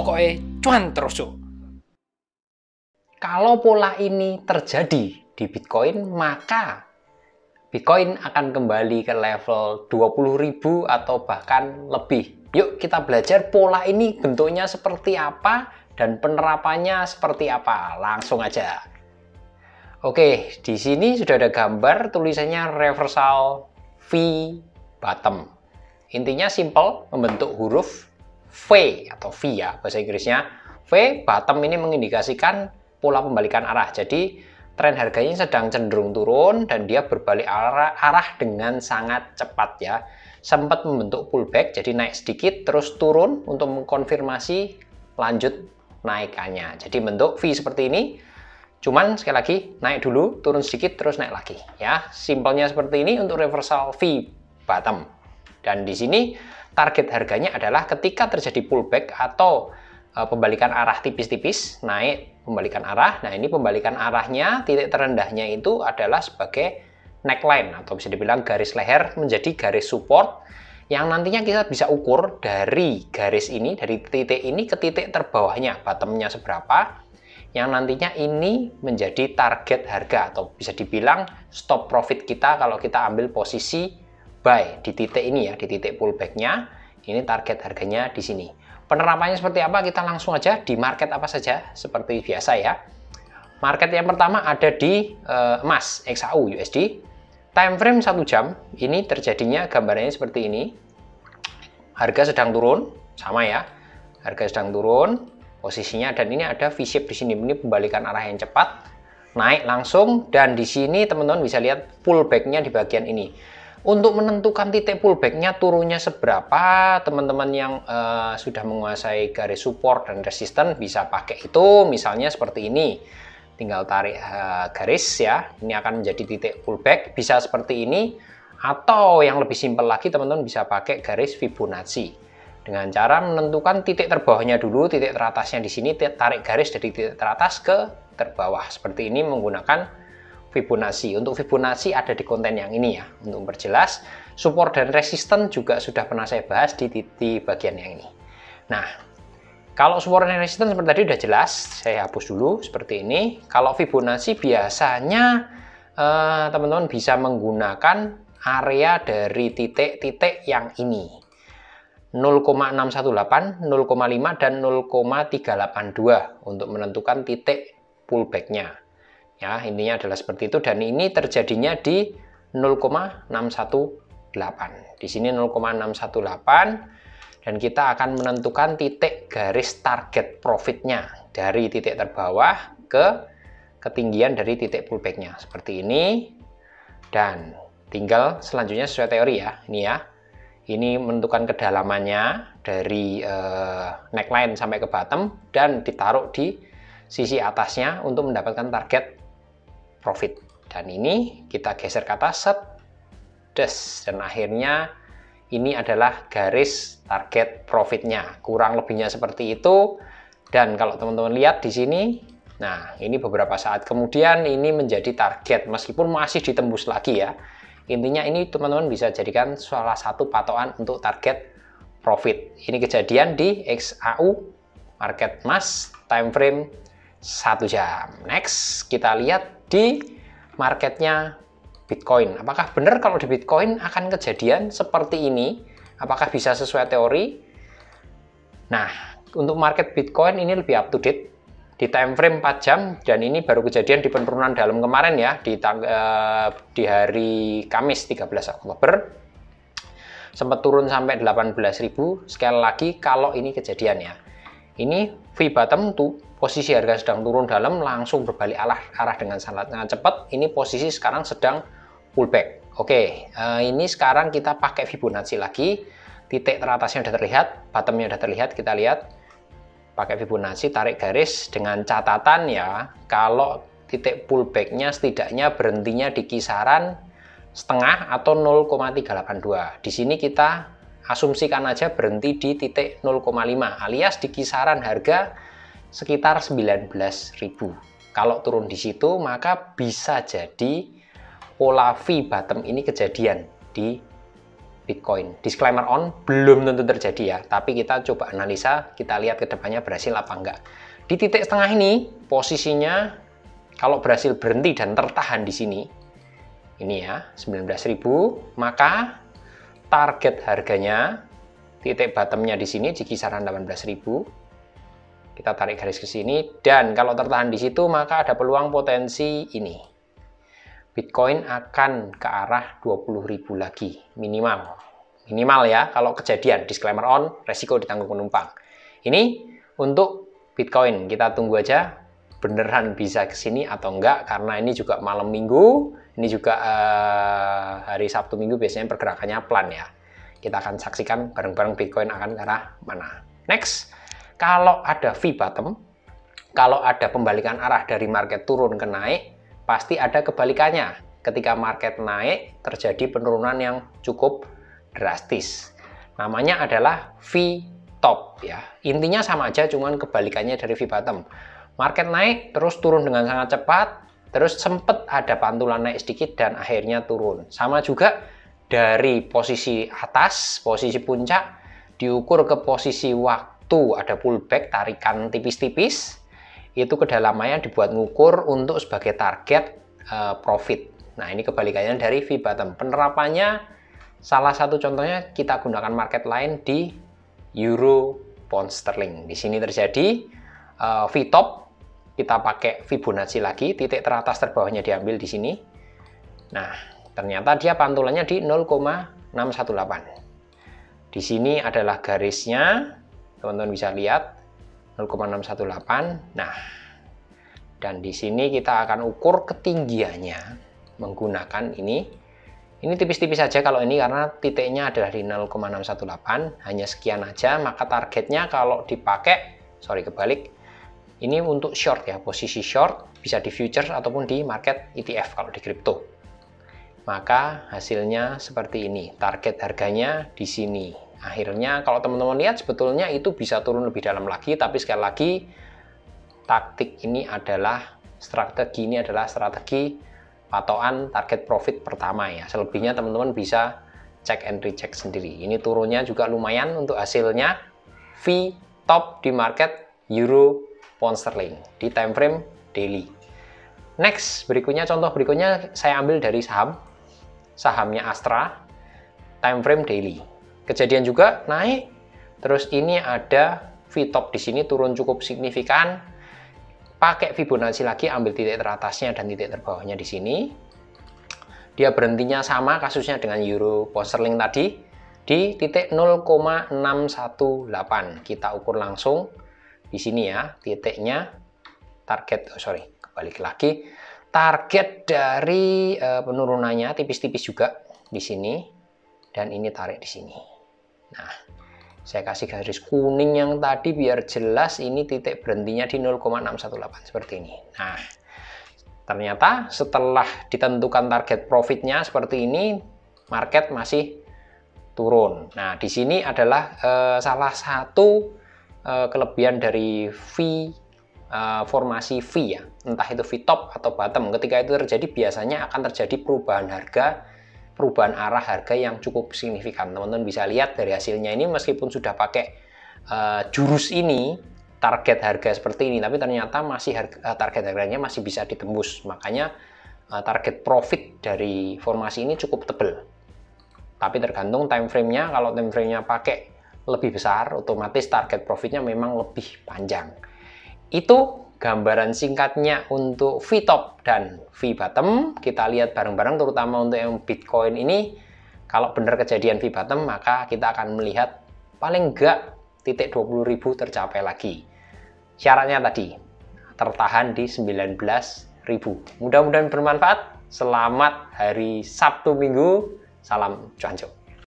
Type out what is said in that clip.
pokoknya cuan terus Cuk. Kalau pola ini terjadi di Bitcoin, maka Bitcoin akan kembali ke level 20.000 atau bahkan lebih. Yuk kita belajar pola ini bentuknya seperti apa dan penerapannya seperti apa. Langsung aja. Oke, di sini sudah ada gambar tulisannya reversal V bottom. Intinya simple, membentuk huruf V atau V ya bahasa Inggrisnya. V bottom ini mengindikasikan pola pembalikan arah. Jadi tren harganya sedang cenderung turun dan dia berbalik arah dengan sangat cepat ya. Sempat membentuk pullback, jadi naik sedikit terus turun untuk mengkonfirmasi lanjut naikannya. Jadi bentuk V seperti ini. Cuman sekali lagi naik dulu, turun sedikit, terus naik lagi. Ya, simpelnya seperti ini untuk reversal V bottom. Dan di sini target harganya adalah ketika terjadi pullback atau pembalikan arah tipis-tipis, naik pembalikan arah. Nah, ini pembalikan arahnya, titik terendahnya itu adalah sebagai neckline atau bisa dibilang garis leher menjadi garis support yang nantinya kita bisa ukur dari garis ini, dari titik ini ke titik terbawahnya, bottomnya seberapa. Yang nantinya ini menjadi target harga atau bisa dibilang stop profit kita kalau kita ambil posisi buy di titik ini ya, di titik pullbacknya. Ini target harganya di sini. Penerapannya seperti apa? Kita langsung aja di market apa saja seperti biasa ya. Market yang pertama ada di emas XAU USD. Time frame 1 jam. Ini terjadinya gambarannya seperti ini. Harga sedang turun, sama ya. Harga sedang turun. Posisinya dan ini ada V-shape di sini, ini pembalikan arah yang cepat, naik langsung dan di sini teman-teman bisa lihat pullbacknya di bagian ini. Untuk menentukan titik pullbacknya turunnya seberapa, teman-teman yang sudah menguasai garis support dan resisten bisa pakai itu, misalnya seperti ini. Tinggal tarik garis ya, ini akan menjadi titik pullback, bisa seperti ini atau yang lebih simpel lagi teman-teman bisa pakai garis Fibonacci. Dengan cara menentukan titik terbawahnya dulu, titik teratasnya di sini, tarik garis dari titik teratas ke terbawah. Seperti ini menggunakan Fibonacci. Untuk Fibonacci ada di konten yang ini ya. Untuk memperjelas, support dan resisten juga sudah pernah saya bahas di bagian yang ini. Nah, kalau support dan resisten seperti tadi udah jelas, saya hapus dulu seperti ini. Kalau Fibonacci biasanya teman-teman bisa menggunakan area dari titik-titik yang ini. 0,618, 0,5 dan 0,382 untuk menentukan titik pullbacknya. Ya, intinya adalah seperti itu dan ini terjadinya di 0,618. Di sini 0,618 dan kita akan menentukan titik garis target profitnya dari titik terbawah ke ketinggian dari titik pullbacknya seperti ini. Dan tinggal selanjutnya sesuai teori ya, ini ya. Ini menentukan kedalamannya dari neckline sampai ke bottom dan ditaruh di sisi atasnya untuk mendapatkan target profit. Dan ini kita geser ke atas, set, des, dan akhirnya ini adalah garis target profitnya. Kurang lebihnya seperti itu. Dan kalau teman-teman lihat di sini, nah ini beberapa saat kemudian ini menjadi target meskipun masih ditembus lagi ya. Intinya ini teman-teman bisa jadikan salah satu patokan untuk target profit. Ini kejadian di XAU market emas time frame 1 jam. Next kita lihat di marketnya Bitcoin. Apakah benar kalau di Bitcoin akan kejadian seperti ini? Apakah bisa sesuai teori? Nah, untuk market Bitcoin ini lebih up to date. Di time frame 4 jam dan ini baru kejadian di penurunan dalam kemarin ya di hari Kamis 13 Oktober sempat turun sampai 18.000. Sekali lagi kalau ini kejadian ya, ini V bottom tuh posisi harga sedang turun dalam langsung berbalik arah dengan sangat cepat. Ini posisi sekarang sedang pullback. Oke, ini sekarang kita pakai Fibonacci lagi, titik teratasnya sudah terlihat, bottomnya sudah terlihat, kita lihat pakai Fibonacci, tarik garis dengan catatan ya, kalau titik pullbacknya setidaknya berhentinya di kisaran setengah atau 0,382. Di sini kita asumsikan aja berhenti di titik 0,5 alias di kisaran harga sekitar 19.000. Kalau turun di situ maka bisa jadi pola V bottom ini kejadian di Bitcoin. Disclaimer on, belum tentu terjadi ya, tapi kita coba analisa, kita lihat ke depannya berhasil apa enggak. Di titik setengah ini, posisinya kalau berhasil berhenti dan tertahan di sini, ini ya, 19.000, maka target harganya, titik bottomnya di sini di kisaran 18.000. Kita tarik garis ke sini, dan kalau tertahan di situ, maka ada peluang potensi ini. Bitcoin akan ke arah 20.000 lagi, minimal. Minimal ya, kalau kejadian, disclaimer on, resiko ditanggung penumpang. Ini untuk Bitcoin, kita tunggu aja beneran bisa ke sini atau enggak, karena ini juga malam minggu, ini juga hari Sabtu Minggu biasanya pergerakannya pelan ya. Kita akan saksikan bareng-bareng Bitcoin akan ke arah mana. Next, kalau ada V-bottom, kalau ada pembalikan arah dari market turun ke naik, pasti ada kebalikannya. Ketika market naik, terjadi penurunan yang cukup drastis. Namanya adalah V-top ya. Intinya sama aja, cuman kebalikannya dari V-bottom. Market naik, terus turun dengan sangat cepat, terus sempat ada pantulan naik sedikit dan akhirnya turun. Sama juga dari posisi atas, posisi puncak, diukur ke posisi waktu ada pullback, tarikan tipis-tipis, itu kedalamannya dibuat ngukur untuk sebagai target profit. Nah, ini kebalikannya dari V-bottom. Penerapannya, salah satu contohnya kita gunakan market lain di Euro Pound Sterling. Di sini terjadi V-top, kita pakai Fibonacci lagi, titik teratas terbawahnya diambil di sini. Nah, ternyata dia pantulannya di 0,618. Di sini adalah garisnya, teman-teman bisa lihat. 0,618. Nah, dan di sini kita akan ukur ketinggiannya menggunakan ini. Ini tipis-tipis saja kalau ini karena titiknya adalah di 0,618, hanya sekian aja, maka targetnya kalau dipakai, kebalik. Ini untuk short ya, posisi short bisa di futures ataupun di market ETF kalau di kripto. Maka hasilnya seperti ini. Target harganya di sini. Akhirnya kalau teman-teman lihat sebetulnya itu bisa turun lebih dalam lagi, tapi sekali lagi strategi ini adalah strategi patokan target profit pertama ya. Selebihnya teman-teman bisa cek and recheck sendiri. Ini turunnya juga lumayan untuk hasilnya V-top di market Euro Pound Sterling di time frame daily. Next, contoh berikutnya saya ambil dari sahamnya Astra, time frame daily. Kejadian juga naik, terus ini ada V-top di sini turun cukup signifikan. Pakai Fibonacci lagi, ambil titik teratasnya dan titik terbawahnya di sini. Dia berhentinya sama kasusnya dengan Euro Pound Sterling tadi di titik 0,618. Kita ukur langsung di sini ya, titiknya target. Kebalik lagi. Target dari penurunannya tipis-tipis juga di sini dan ini tarik di sini. Nah, saya kasih garis kuning yang tadi biar jelas ini titik berhentinya di 0,618 seperti ini. Nah, ternyata setelah ditentukan target profitnya seperti ini, market masih turun. Nah, di sini adalah salah satu kelebihan dari formasi V ya, entah itu V-top atau bottom. Ketika itu terjadi, biasanya akan terjadi perubahan arah harga yang cukup signifikan. Teman-teman bisa lihat dari hasilnya ini, meskipun sudah pakai jurus ini, target harga seperti ini, tapi ternyata masih target harganya masih bisa ditembus. Makanya target profit dari formasi ini cukup tebal. Tapi tergantung time frame-nya. Kalau time frame-nya pakai lebih besar, otomatis target profitnya memang lebih panjang. Itu gambaran singkatnya untuk V-top dan V-bottom. Kita lihat bareng-bareng, terutama untuk yang Bitcoin ini. Kalau benar kejadian V-bottom, maka kita akan melihat paling enggak titik 20.000 tercapai lagi. Syaratnya tadi, tertahan di 19.000. Mudah-mudahan bermanfaat. Selamat hari Sabtu Minggu. Salam cuanjo.